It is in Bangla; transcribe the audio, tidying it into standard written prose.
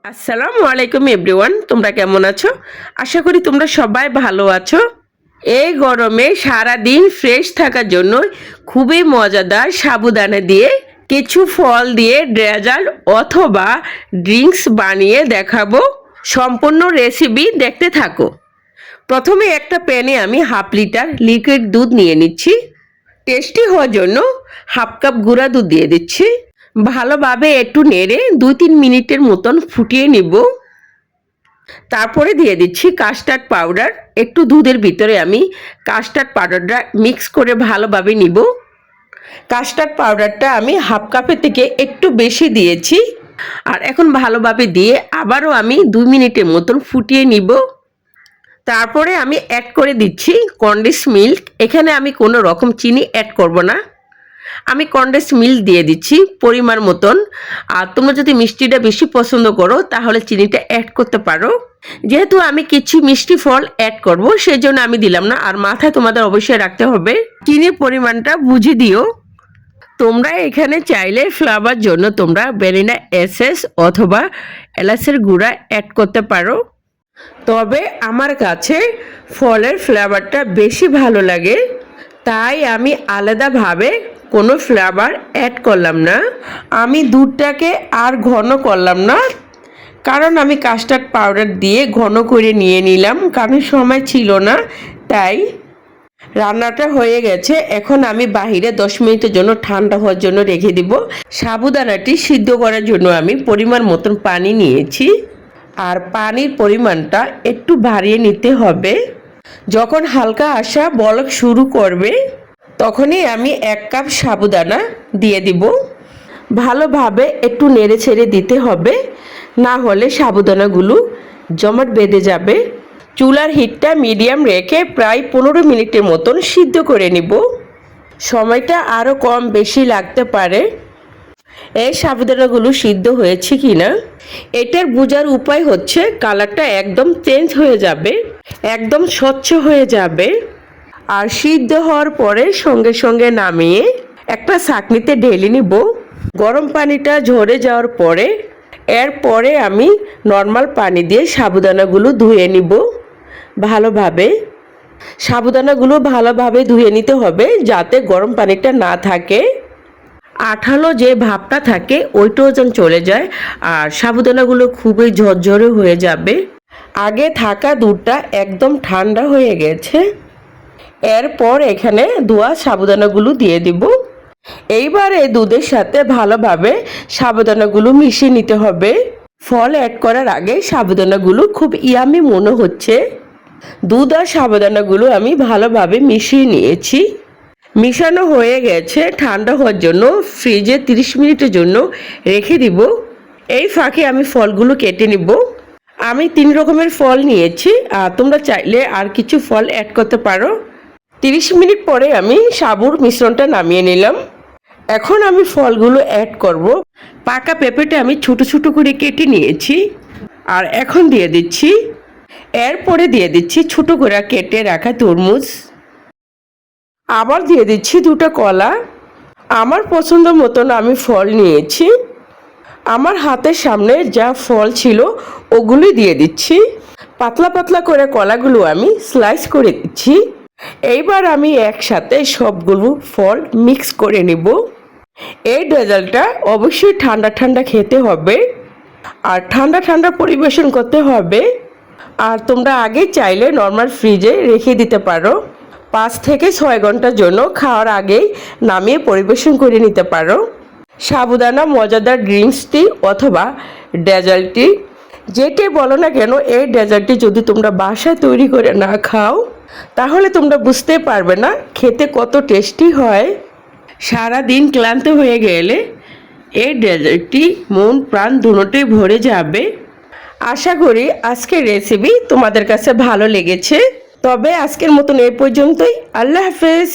আসসালামু আলাইকুম এভরিওয়ান, তোমরা কেমন আছো? আশা করি তোমরা সবাই ভালো আছো। এই গরমে সারা দিন ফ্রেশ থাকার জন্য খুবই মজাদার সাবুদানা দিয়ে কিছু ফল দিয়ে ডেজার্ট অথবা ড্রিঙ্কস বানিয়ে দেখাবো। সম্পূর্ণ রেসিপি দেখতে থাকো। প্রথমে একটা প্যানে আমি হাফ লিটার লিকুইড দুধ নিয়ে নিচ্ছি। টেস্টি হওয়ার জন্য হাফ কাপ গুঁড়া দুধ দিয়ে দিচ্ছি। ভালোভাবে একটু নেড়ে 2-3 মিনিটের মতন ফুটিয়ে নিব। তারপরে দিয়ে দিচ্ছি কাস্টার্ড পাউডার। একটু দুধের ভিতরে আমি কাস্টার্ড পাউডারটা মিক্স করে ভালোভাবে নিব। কাস্টার্ড পাউডারটা আমি হাফ কাপের থেকে একটু বেশি দিয়েছি। আর এখন ভালোভাবে দিয়ে আবারও আমি 2 মিনিটের মতন ফুটিয়ে নিব। তারপরে আমি অ্যাড করে দিচ্ছি কনডেন্স মিল্ক। এখানে আমি কোনো রকম চিনি অ্যাড করব না, আমি কনডেন্স মিল্ক দিয়ে দিচ্ছি পরিমাণ মতন। আর তোমরা যদি মিষ্টিটা বেশি পছন্দ করো তাহলে চিনিটা অ্যাড করতে পারো। যেহেতু আমি কিছু মিষ্টি ফল অ্যাড করব সেই জন্য আমি দিলাম না। আর মাথায় তোমাদের অবশ্যই রাখতে হবে চিনির পরিমাণটা বুঝে দিও। তোমরা এখানে চাইলে ফ্লেভার জন্য তোমরা ভ্যানিলা এসেন্স অথবা এলাচের গুঁড়া অ্যাড করতে পারো। তবে আমার কাছে ফলের ফ্লেভারটা বেশি ভালো লাগে, তাই আমি আলাদাভাবে কোনো ফ্লেভার অ্যাড করলাম না। আমি দুধটাকে আর ঘন করলাম না, কারণ আমি কাস্টার্ড পাউডার দিয়ে ঘন করে নিয়ে নিলাম, কারণ সময় ছিল না। তাই রান্নাটা হয়ে গেছে। এখন আমি বাহিরে 10 মিনিটের জন্য ঠান্ডা হওয়ার জন্য রেখে দিব। সাবুদানাটি সিদ্ধ করার জন্য আমি পরিমাণ মতন পানি নিয়েছি। আর পানির পরিমাণটা একটু বাড়িয়ে নিতে হবে। যখন হালকা আসা বলক শুরু করবে তখনই আমি 1 কাপ সাবুদানা দিয়ে দিব। ভালোভাবে একটু নেড়ে ছেড়ে দিতে হবে, না হলে সাবুদানাগুলো জমাট বেঁধে যাবে। চুলার হিটটা মিডিয়াম রেখে প্রায় 15 মিনিটের মতন সিদ্ধ করে নিব। সময়টা আরও কম বেশি লাগতে পারে। এই সাবুদানাগুলো সিদ্ধ হয়েছে কিনা এটার বোঝার উপায় হচ্ছে কালারটা একদম চেঞ্জ হয়ে যাবে, একদম স্বচ্ছ হয়ে যাবে। আর সিদ্ধ হওয়ার পরে সঙ্গে সঙ্গে নামিয়ে একটা ছাঁকনিতে ঢেলে নিব। গরম পানিটা ঝরে যাওয়ার পরে এরপরে আমি নর্মাল পানি দিয়ে সাবুদানাগুলো ধুয়ে নিব ভালোভাবে। সাবুদানাগুলো ভালোভাবে ধুয়ে নিতে হবে যাতে গরম পানিটা না থাকে, আঠালো যে ভাবটা থাকে ওইটাও যেন চলে যায়। আর সাবুদানাগুলো খুবই ঝরঝরে হয়ে যাবে। আগে থাকা দুধটা একদম ঠান্ডা হয়ে গেছে। এরপর এখানে ধোয়া সাবুদানাগুলো দিয়ে দিব। এইবার এই দুধের সাথে ভালোভাবে সাবুদানাগুলো মিশিয়ে নিতে হবে। ফল অ্যাড করার আগে সাবুদানাগুলো খুব ইয়ামি মনে হচ্ছে। দুধ আর সাবুদানাগুলো আমি ভালোভাবে মিশিয়ে নিয়েছি। মিশানো হয়ে গেছে। ঠান্ডা হওয়ার জন্য ফ্রিজে 30 মিনিটের জন্য রেখে দিব। এই ফাঁকে আমি ফলগুলো কেটে নিব। আমি 3 রকমের ফল নিয়েছি, আর তোমরা চাইলে আর কিছু ফল অ্যাড করতে পারো। 30 মিনিট পরে আমি সাবুর মিশ্রণটা নামিয়ে নিলাম। এখন আমি ফলগুলো অ্যাড করব। পাকা পেঁপেটা আমি ছোট ছোট করে কেটে নিয়েছি আর এখন দিয়ে দিচ্ছি। এরপরে দিয়ে দিচ্ছি ছোট করে কেটে রাখা তরমুজ। আবার দিয়ে দিচ্ছি 2টা কলা। আমার পছন্দ মতন আমি ফল নিয়েছি। আমার হাতের সামনে যা ফল ছিল ওগুলি দিয়ে দিচ্ছি। পাতলা পাতলা করে কলাগুলো আমি স্লাইস করে দিচ্ছি। এইবার আমি একসাথে সবগুলো ফল মিক্স করে নিব। এই ডেজার্টটা অবশ্যই ঠান্ডা ঠান্ডা খেতে হবে আর ঠান্ডা ঠান্ডা পরিবেশন করতে হবে। আর তোমরা আগে চাইলে নর্মাল ফ্রিজে রেখে দিতে পারো। 5 থেকে 6 ঘন্টার জন্য খাওয়ার আগেই নামিয়ে পরিবেশন করে নিতে পারো। সাবুদানা মজাদার ড্রিঙ্কসটি অথবা ডেজার্টটি যেটাই বলো না কেন, এই ডেজার্টটি যদি তোমরা বাসায় তৈরি করে না খাও তাহলে তোমরা বুঝতে পারবে না খেতে কত টেস্টি হয়। সারা দিন ক্লান্ত হয়ে গেলে এই ডেজার্টটি মন প্রাণ দুটোই ভরে যাবে। আশা করি আজকের রেসিপি তোমাদের কাছে ভালো লেগেছে। তবে আজকের মতন এই পর্যন্তই। আল্লাহ হাফেজ।